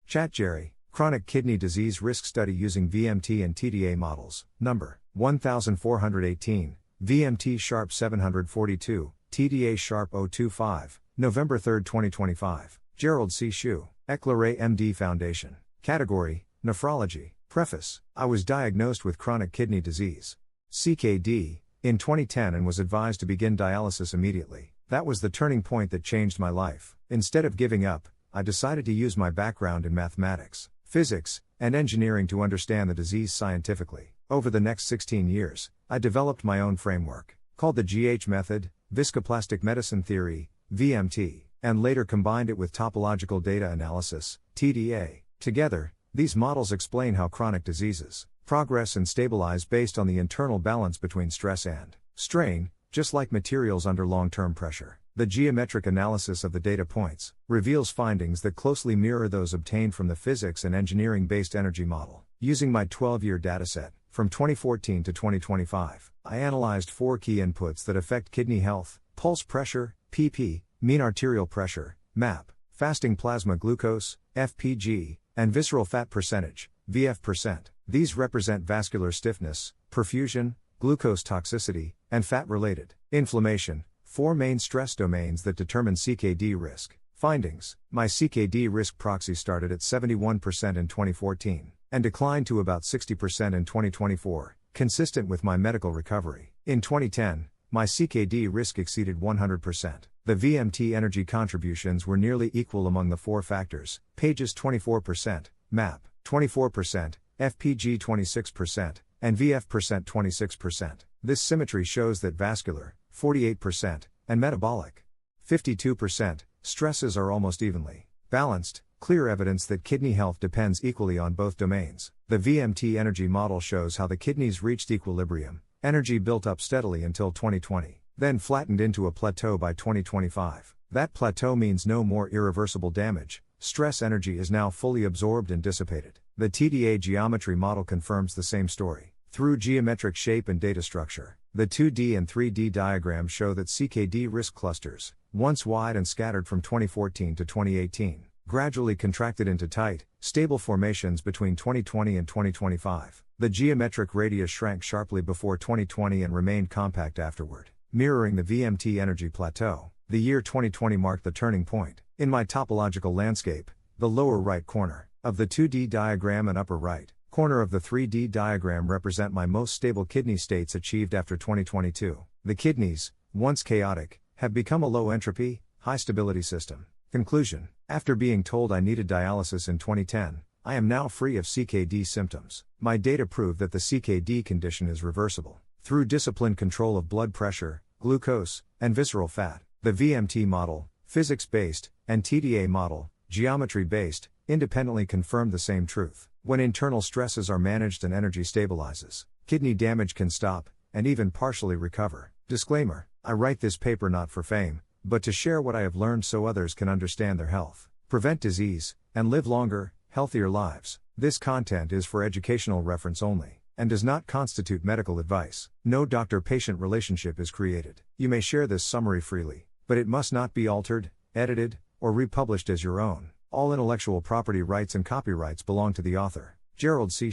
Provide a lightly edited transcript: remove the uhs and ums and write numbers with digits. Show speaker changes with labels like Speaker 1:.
Speaker 1: ChatGerry, Chronic Kidney Disease Risk Study using VMT and TDA Models, number 1418, VMT Sharp 742, TDA Sharp 025, November 3, 2025, Gerald C. EclaireMD Foundation. Category, Nephrology. Preface, I was diagnosed with chronic kidney disease, CKD, in 2010 and was advised to begin dialysis immediately. That was the turning point that changed my life. Instead of giving up, I decided to use my background in mathematics, physics, and engineering to understand the disease scientifically. Over the next 16 years, I developed my own framework, called the GH method, Viscoplastic Medicine Theory, VMT, and later combined it with Topological Data Analysis, TDA. Together, these models explain how chronic diseases progress and stabilize based on the internal balance between stress and strain, just like materials under long-term pressure. The geometric analysis of the data points reveals findings that closely mirror those obtained from the physics and engineering-based energy model. Using my 12-year dataset, from 2014 to 2025, I analyzed 4 key inputs that affect kidney health: pulse pressure, PP, mean arterial pressure, MAP, fasting plasma glucose, FPG, and visceral fat percentage, VF%. These represent vascular stiffness, perfusion, glucose toxicity, and fat-related inflammation, 4 main stress domains that determine CKD risk. Findings: my CKD risk proxy started at 71% in 2014, and declined to about 60% in 2024, consistent with my medical recovery. In 2010, my CKD risk exceeded 100%. The VMT energy contributions were nearly equal among the 4 factors: pages 24%, MAP 24%, FPG 26%, and VF% 26%. This symmetry shows that vascular, 48%, and metabolic, 52%, stresses are almost evenly balanced, clear evidence that kidney health depends equally on both domains. The VMT energy model shows how the kidneys reached equilibrium. Energy built up steadily until 2020, then flattened into a plateau by 2025. That plateau means no more irreversible damage. Stress energy is now fully absorbed and dissipated. The TDA geometry model confirms the same story. Through geometric shape and data structure, the 2D and 3D diagrams show that CKD risk clusters, once wide and scattered from 2014 to 2018, gradually contracted into tight, stable formations between 2020 and 2025. The geometric radius shrank sharply before 2020 and remained compact afterward, mirroring the VMT energy plateau. The year 2020 marked the turning point. In my topological landscape, the lower right corner of the 2D diagram and upper right corner of the 3D diagram represent my most stable kidney states achieved after 2022. The kidneys, once chaotic, have become a low entropy, high stability system. Conclusion: after being told I needed dialysis in 2010, I am now free of CKD symptoms. My data prove that the CKD condition is reversible through disciplined control of blood pressure, glucose, and visceral fat. The VMT model, physics-based, and TDA model, geometry-based, independently confirm the same truth. When internal stresses are managed and energy stabilizes, kidney damage can stop, and even partially recover. Disclaimer: I write this paper not for fame, but to share what I have learned so others can understand their health, prevent disease, and live longer, healthier lives. This content is for educational reference only, and does not constitute medical advice. No doctor-patient relationship is created. You may share this summary freely, but it must not be altered, edited, or republished as your own. All intellectual property rights and copyrights belong to the author. Gerald C.